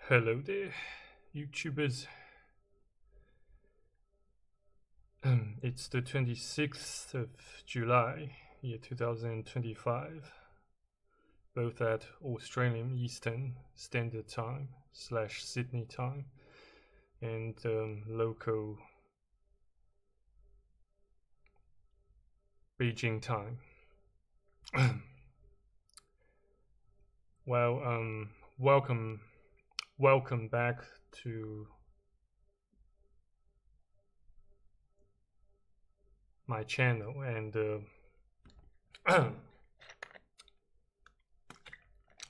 Hello there, YouTubers. It's the 26th of July, year 2025, both at Australian Eastern Standard Time / Sydney time and local Beijing time. Well, welcome back to my channel, and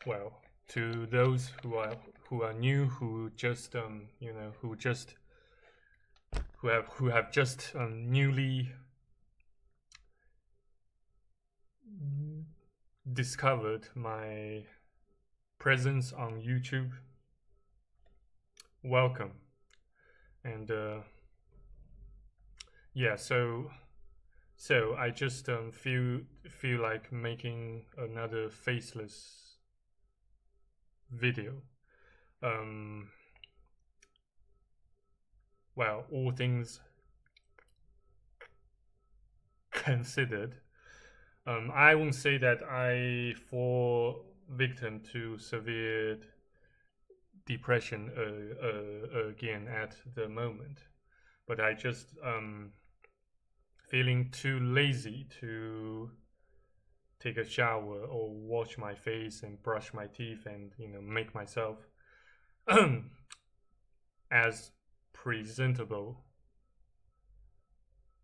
well, to those who are new, who just who have just newly discovered my presence on YouTube, welcome. And yeah, so I just feel like making another faceless video. Well, all things considered, I won't say that I fall victim to severe depression again at the moment, but I just feeling too lazy to take a shower or wash my face and brush my teeth and make myself as presentable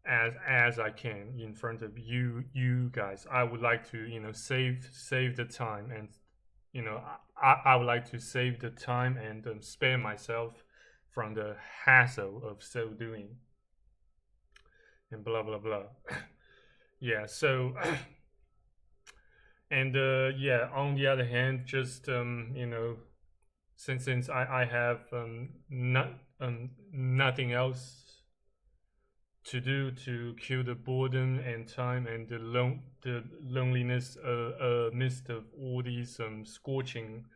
as I can in front of you guys. I would like to save the time, and I would like to save the time and spare myself from the hassle of so doing and blah blah blah. Yeah, so and yeah, on the other hand, just since I have nothing else to do to kill the boredom and time and the loneliness amidst of all these scorching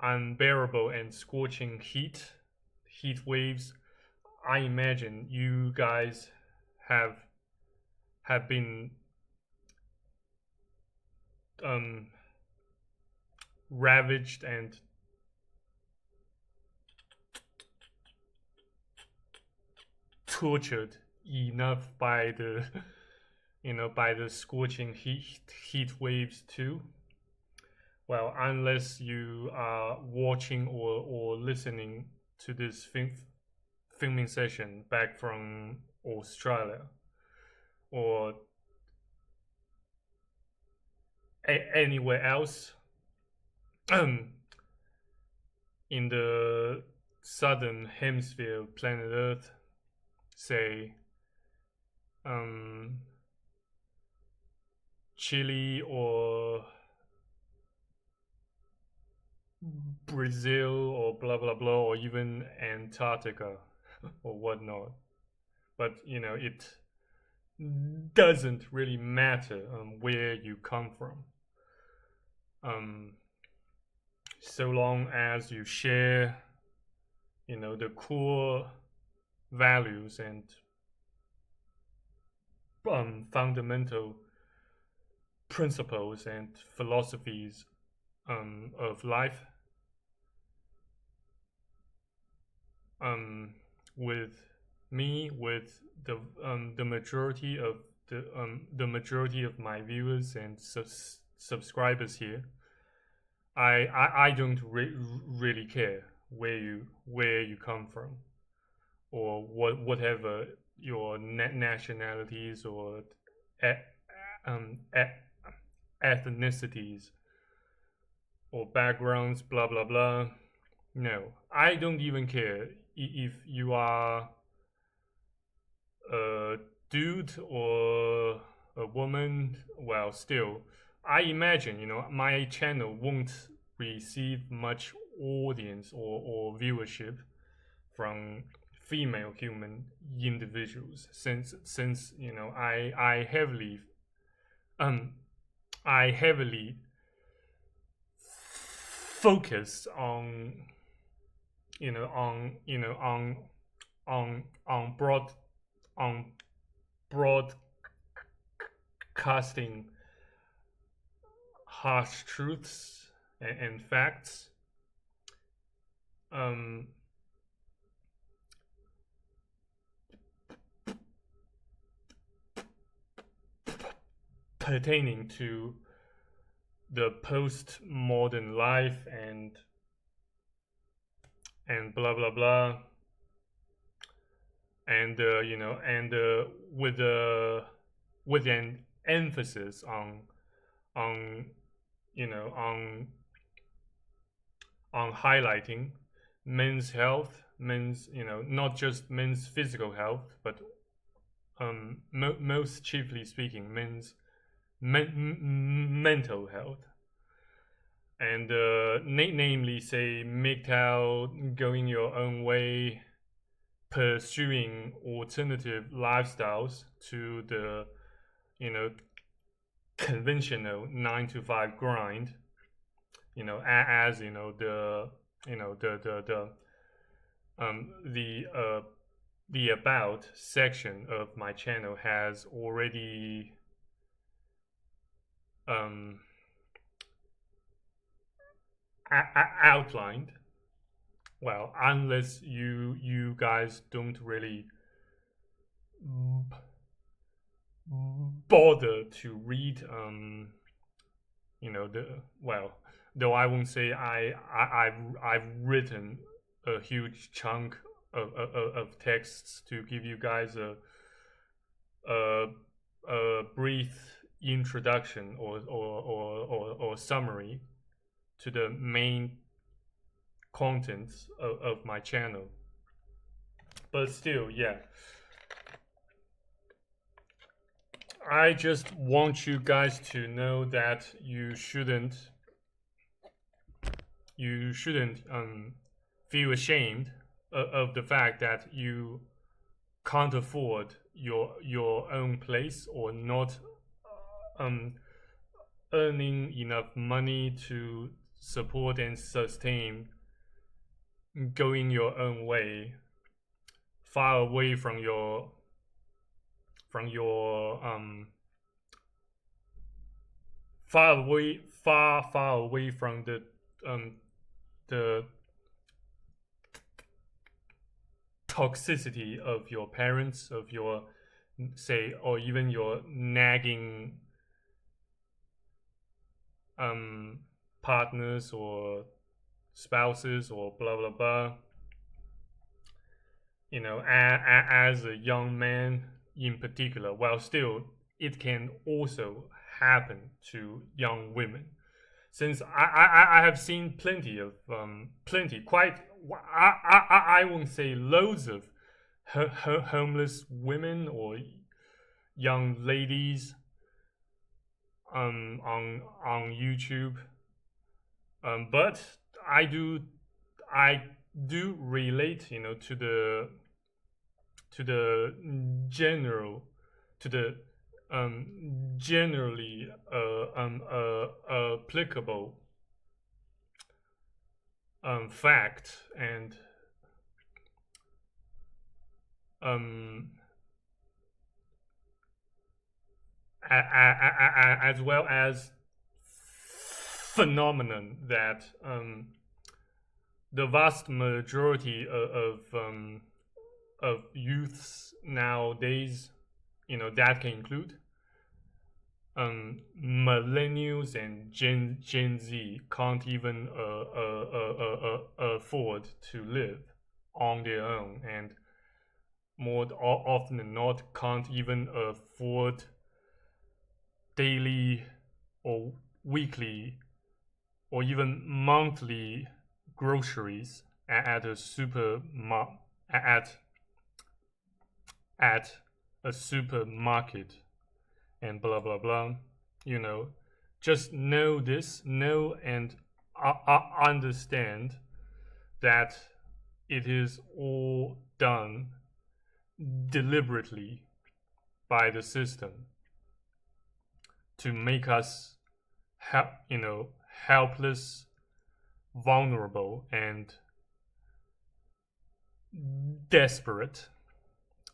unbearable and scorching heat waves. I imagine you guys have been ravaged and tortured enough by the by the scorching heat waves too. Well, unless you are watching or listening to this filming session back from Australia or anywhere else in the southern hemisphere planet Earth, say Chile or Brazil or blah blah blah, or even Antarctica or whatnot. But it doesn't really matter where you come from, so long as you share the core values and fundamental principles and philosophies of life with me, with the majority of my viewers and subscribers here. I don't really care where you come from, or whatever your nationalities or ethnicities or backgrounds, blah blah blah. No, I don't even care if you are a dude or a woman. Well, still, I imagine my channel won't receive much audience or viewership from female human individuals, since I heavily focus on on on broadcasting harsh truths and facts, um, pertaining to the postmodern life and blah blah blah, and with with an emphasis on on highlighting men's health, men's not just men's physical health, but most chiefly speaking, men's mental health, and namely, say, MGTOW, going your own way, pursuing alternative lifestyles to the conventional 9 to 5 grind. As the the about section of my channel has already outlined. Well, unless you guys don't really bother to read though I won't say I've written a huge chunk of texts to give you guys a brief introduction or summary to the main contents of my channel, but still, yeah, I just want you guys to know that you shouldn't feel ashamed of the fact that you can't afford your own place, or not earning enough money to support and sustain going your own way, far away from your far away from the toxicity of your parents, of your, say, or even your nagging partners or spouses or blah blah blah. As a young man in particular, well, still, it can also happen to young women, since I have seen I won't say loads of homeless women or young ladies on YouTube, but I do relate, to the generally applicable fact, and as well as phenomenon that the vast majority of youths nowadays, that can include millennials and Gen Z, can't even afford to live on their own, and more often than not can't even afford daily or weekly or even monthly groceries at a supermarket, and blah blah blah. Just know and understand that it is all done deliberately by the system to make us helpless, vulnerable and desperate.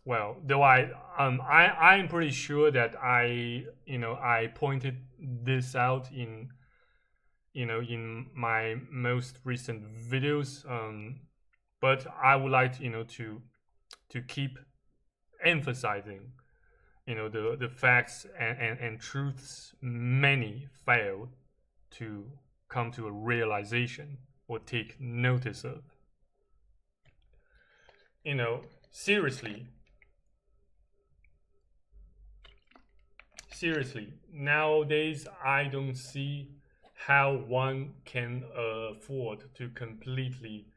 Well, though I'm pretty sure that I pointed this out in in my most recent videos. But I would like to keep emphasizing the facts and truths many fail to come to a realization or take notice of. Seriously, nowadays I don't see how one can afford to completely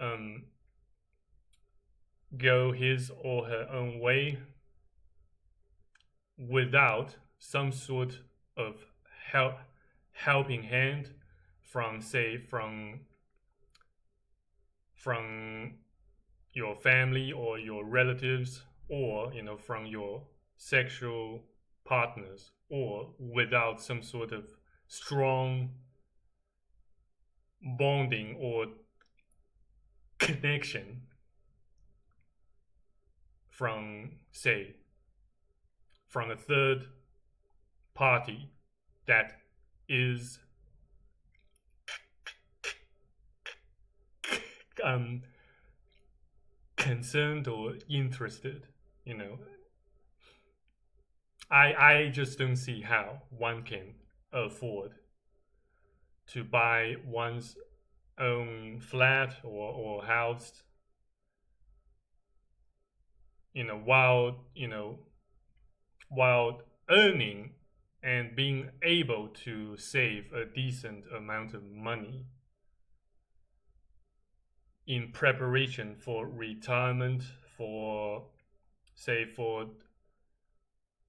um, go his or her own way without some sort of helping hand from, say, from your family or your relatives, or from your sexual partners, or without some sort of strong bonding or connection from, say, from a third party that is concerned or interested. I just don't see how one can afford to buy one's own flat or house, while earning and being able to save a decent amount of money in preparation for retirement, for, say, for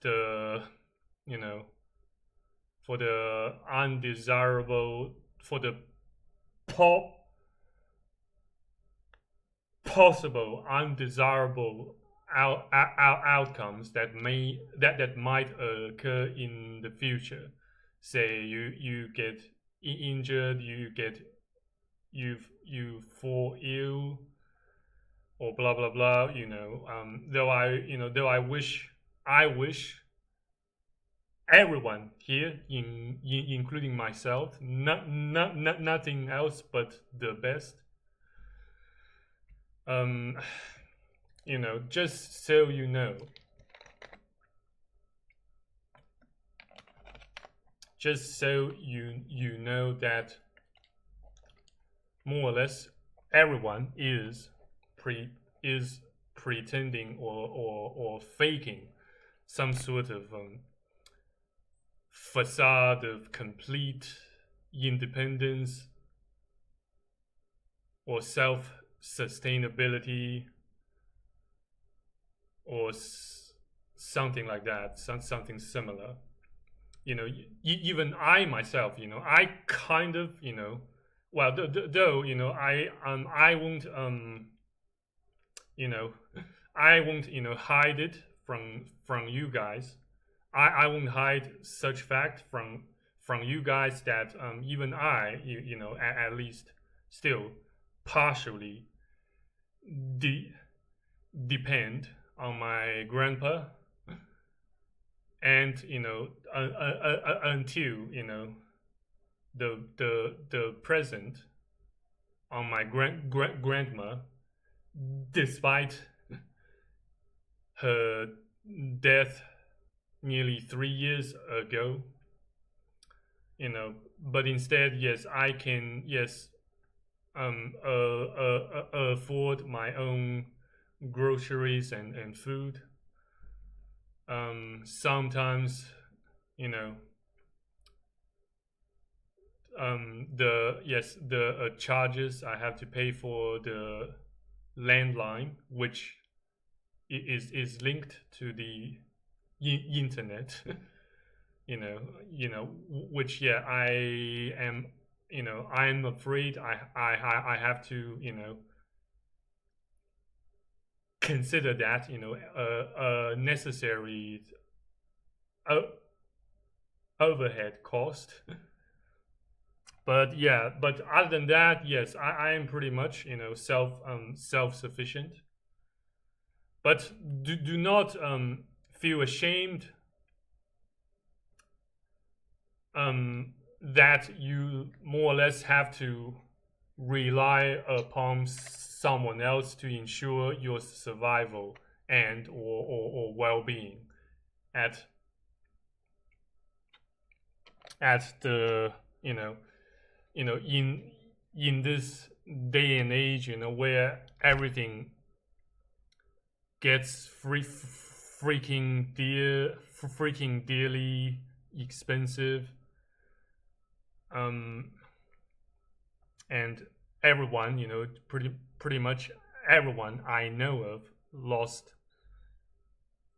the for the undesirable, for the possible undesirable outcomes that might occur in the future. Say you get injured, you fall ill, or blah blah blah. Though I wish everyone here, including myself, nothing else but the best. Just so you know that more or less everyone is pretending or faking some sort of facade of complete independence or self-sustainability, or something like that, something similar. Even I myself, I kind of, well, though, I won't, I won't, hide it from you guys. I won't hide such fact from you guys that even I, at least still partially depend on my grandpa, and until the present, on my grandma, despite her death nearly 3 years ago. But instead, yes, I can, yes, afford my own groceries and food. Sometimes, the charges I have to pay for the landline, which is linked to the internet. Which, yeah, I'm afraid I have to consider that a necessary overhead cost. But yeah, but other than that, yes, I am pretty much self sufficient. But do not feel ashamed that you more or less have to rely upon someone else to ensure your survival and or well-being at the you know in this day and age, where everything gets freaking dearly expensive, and everyone, pretty much everyone I know of lost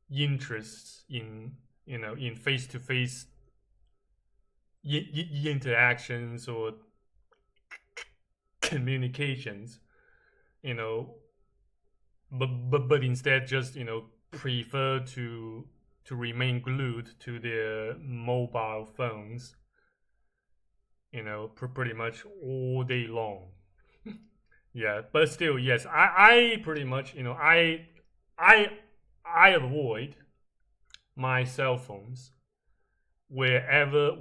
interests in face-to-face interactions or communications, you know but instead just prefer to remain glued to their mobile phones, pretty much all day long. Yeah, but still, yes, I pretty much, I I avoid my cell phones whenever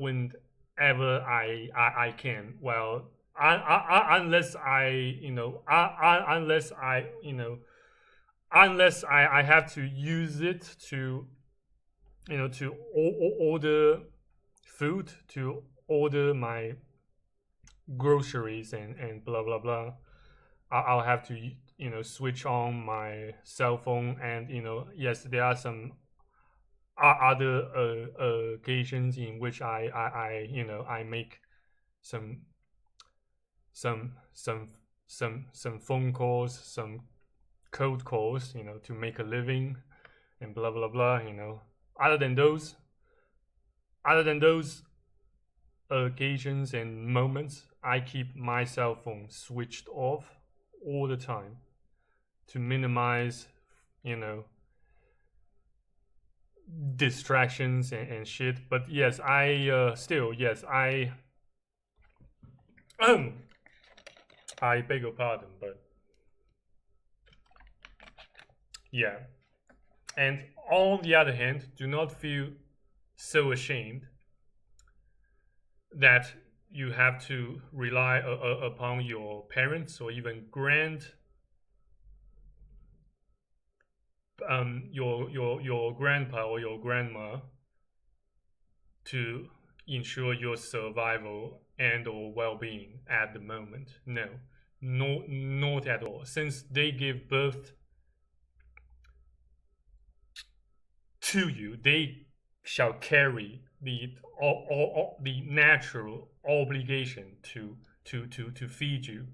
I can. Well, unless I have to use it to to order food, to order my groceries and blah blah blah. I'll have to switch on my cell phone, and yes, there are some other occasions in which I make some some some some phone calls, some cold calls, to make a living and blah blah blah. Other than those, other than those occasions and moments, I keep my cell phone switched off all the time to minimize, you know, distractions and shit. But yes, I beg your pardon, but yeah. And on the other hand, do not feel so ashamed that you have to rely upon your parents or even your grandpa or your grandma to ensure your survival and or well-being at the moment. No, not at all. Since they give birth to you, they shall carry the natural obligation to feed you,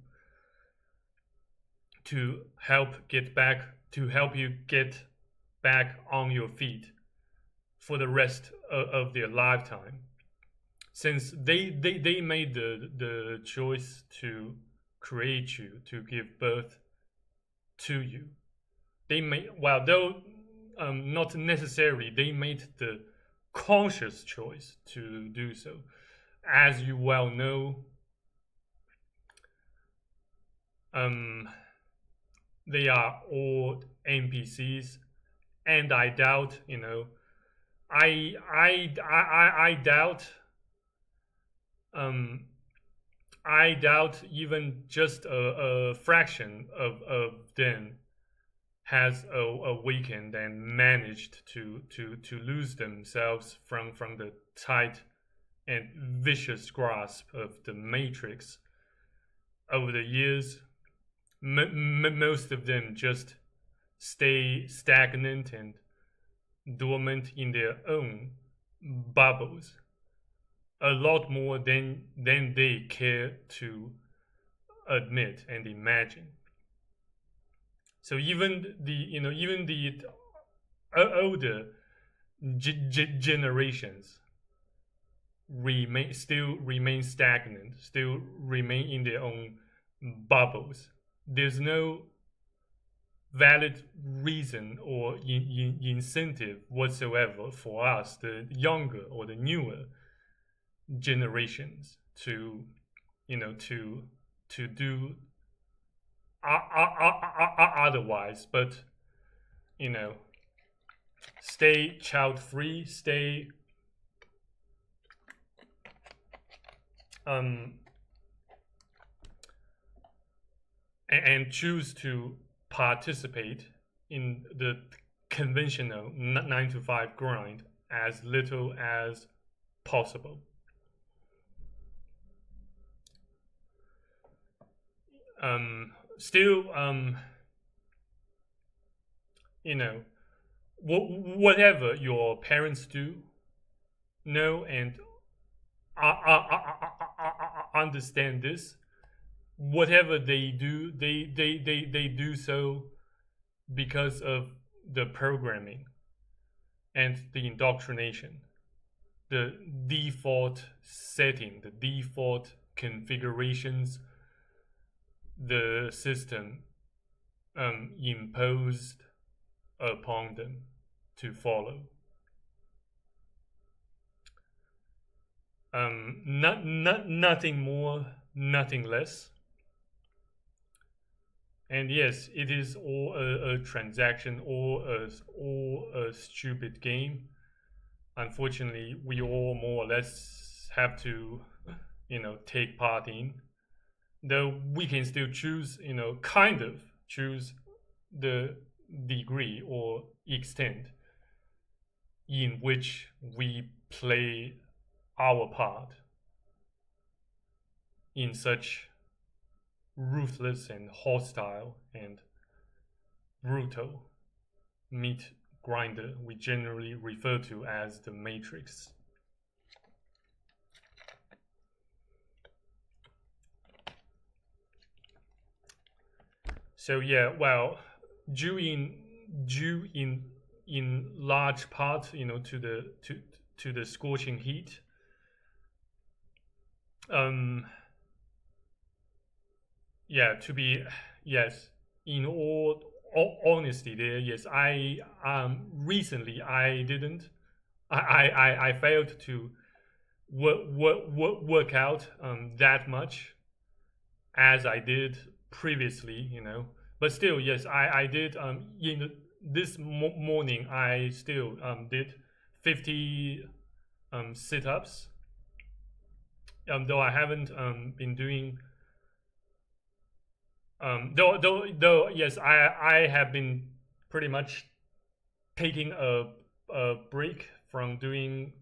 to help you get back on your feet for the rest of their lifetime. Since they made the choice to create you, to give birth to you, they made, well, though not necessarily, they made the conscious choice to do so. As you well know, they are all NPCs, and I doubt, I doubt, um, I doubt even just a fraction of them has awakened and managed to lose themselves from the tight and vicious grasp of the matrix. Over the years, most of them just stay stagnant and dormant in their own bubbles, a lot more than they care to admit and imagine. So even the older generations still remain stagnant, still remain in their own bubbles. There's no valid reason or incentive whatsoever for us, the younger or the newer generations, to to do otherwise, but you know, stay child free, stay and choose to participate in the conventional 9 to 5 grind as little as possible. Still, whatever your parents do, know and understand this. Whatever they do, they do so because of the programming and the indoctrination, the default setting, the default configurations the system imposed upon them to follow. Nothing more, nothing less. And yes, it is all a transaction, all a stupid game. Unfortunately, we all more or less have to, take part in. Though we can still choose, kind of choose the degree or extent in which we play our part in such ruthless and hostile and brutal meat grinder we generally refer to as the Matrix. So yeah, well, due in large part, to the scorching heat. Yeah, to be yes, in all honesty, there yes, I recently I didn't, I failed to work out that much as I did previously, but still yes, I did in this morning I still did 50 sit-ups, though I haven't been doing though yes, I have been pretty much taking a break from doing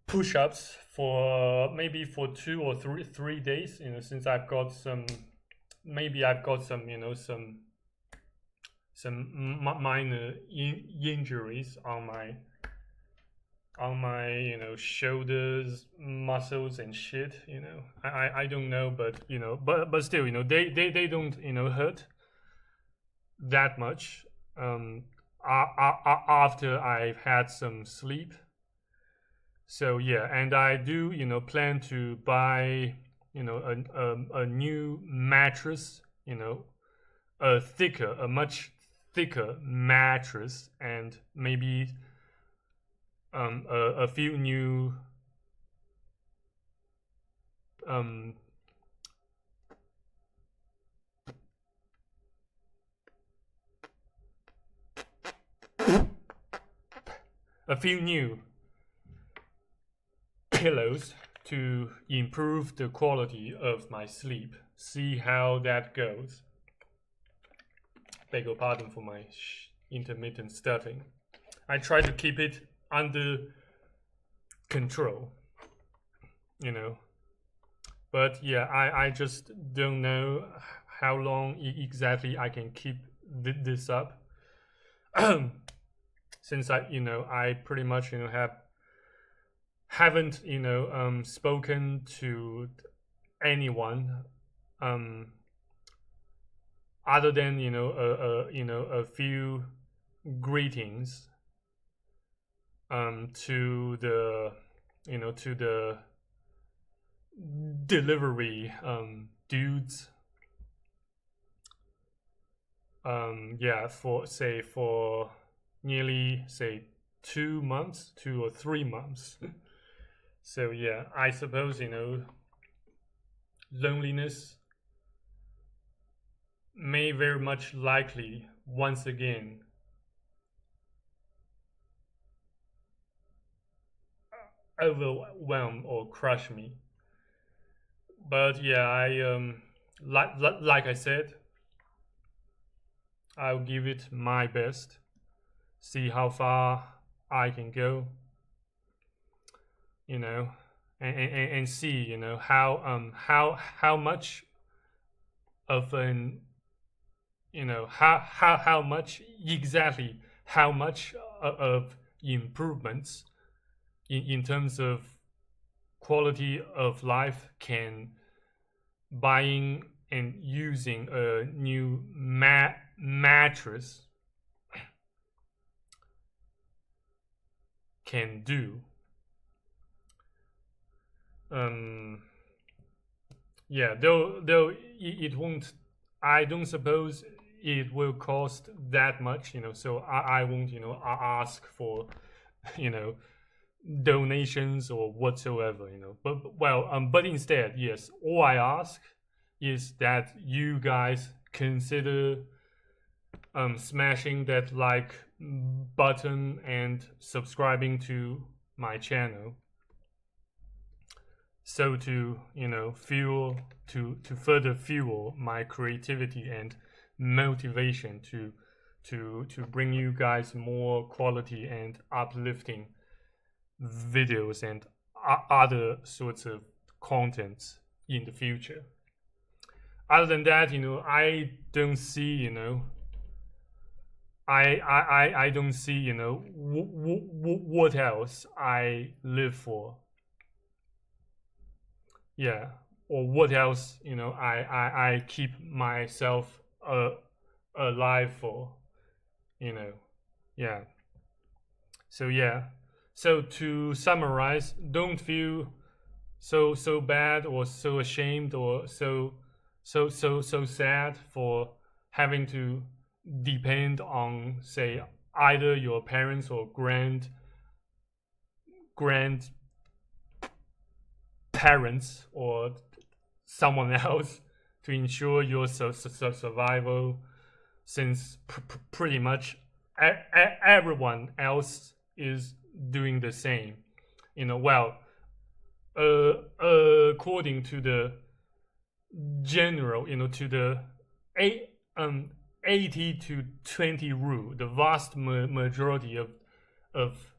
push-ups for maybe for 2 or 3 days, since I've got some some minor injuries on my shoulders muscles and shit. I don't know, but but still, they don't hurt that much after I've had some sleep. So yeah, and I do plan to buy a new mattress, a much thicker mattress, and maybe a few new a few new pillows to improve the quality of my sleep. See how that goes. Beg your pardon for my intermittent stuttering. I try to keep it under control, But yeah, I just don't know how long exactly I can keep this up. Since I pretty much haven't spoken to anyone other than a few greetings to the to the delivery dudes yeah, for nearly, say, 2 months, 2 or 3 months. So yeah, I suppose, loneliness may very much likely once again overwhelm or crush me. But yeah, like I said, I'll give it my best, see how far I can go, you know, and see, how much of an, how much exactly, how much of improvements in terms of quality of life can buying and using a new mattress can do. um yeah, though it won't, I don't suppose it will cost that much, so I won't, ask for you know donations or whatsoever, but instead, yes, all I ask is that you guys consider smashing that like button and subscribing to my channel, so to fuel, to further fuel my creativity and motivation to bring you guys more quality and uplifting videos and other sorts of contents in the future. Other than that, I don't see, I don't see, what else I live for. Yeah, or what else, I keep myself alive for, you know. Yeah. So yeah. So to summarize, don't feel so bad or so ashamed or so sad for having to depend on, say, either your parents or grandparents or someone else to ensure your survival, since pretty much everyone else is doing the same. Well, according to the general, to the 80 to 20 rule, the vast majority of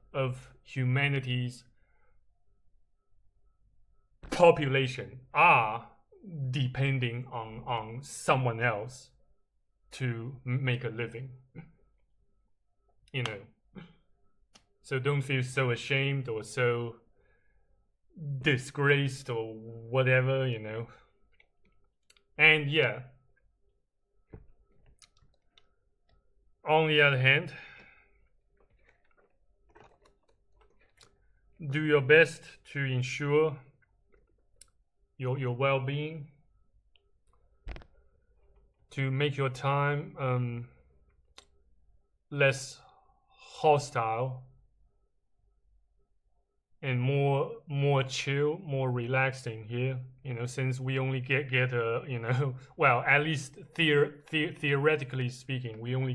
humanity's population are depending on someone else to make a living. So don't feel so ashamed or so disgraced or whatever. And yeah, on the other hand, do your best to ensure your well-being, to make your time less hostile and more chill, more relaxing here. Since we only get a well, at least theoretically speaking, we only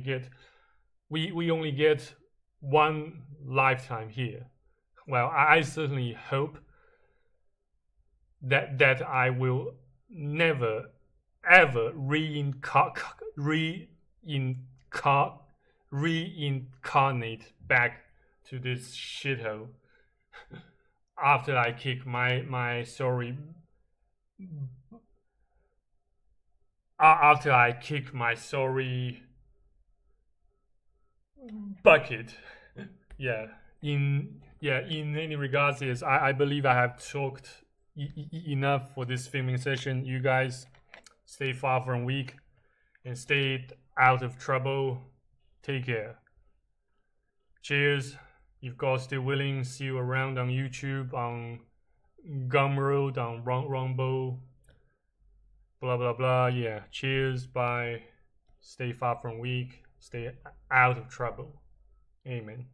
get one lifetime here. Well, I certainly hope that I will never ever reincarnate back to this shithole after I kick my sorry after I kick my sorry bucket. Yeah, in any regards, is I believe I have talked enough for this filming session. You guys stay far from weak and stay out of trouble. Take care. Cheers. If God's still willing, see you around on YouTube, on Gumroad, on Rumble, blah blah blah. Yeah. Cheers. Bye. stay far from weak, stay out of trouble. Amen.